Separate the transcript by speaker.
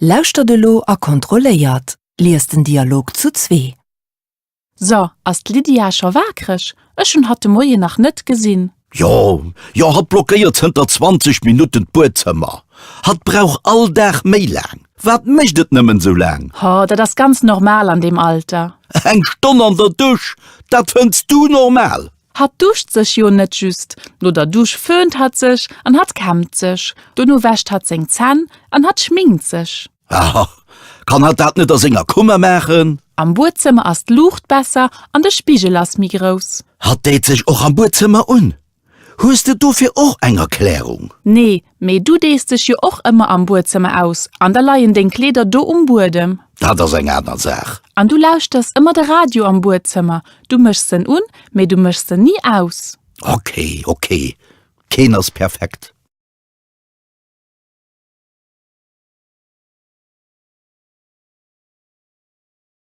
Speaker 1: Lauschter de lo a kontrolléiert, liest den Dialog zu 2.
Speaker 2: So, as Lydia scho wakrech, schon hat de Moje nach net gesinn.
Speaker 3: Ja, hat blockiert hinter 20 Minuten Bootzimmer. Hat brauch all dach méi lang. Wat möchtet nimmen so lang?
Speaker 2: Das ganz normal an dem Alter.
Speaker 3: Eng Stunde an der Dusch, dat findst du normal.
Speaker 2: Hat duscht sech jo net just, nur der Dusch föhnt hat sech, an hat kämmt sech, du nu wäscht hat seng Zahn, an hat schminkt sech.
Speaker 3: Kann er dat net der Singer Kummer machen?
Speaker 2: Am Bootzimmer as Lucht besser, an der Spiegel lass mi groß.
Speaker 3: Hat deit sich auch am Bootzimmer un? Hust du fir och eng Erklärung?
Speaker 2: Nee, me du deest dich jo och immer am Bootzimmer aus, an der Leiien den Kleder do Burdem.
Speaker 3: Dat ass eng aner Sach.
Speaker 2: An du lauschtest immer der Radio am Bootzimmer. Du mischst den un, me du mischst den nie aus.
Speaker 3: Okay. Keiners perfekt.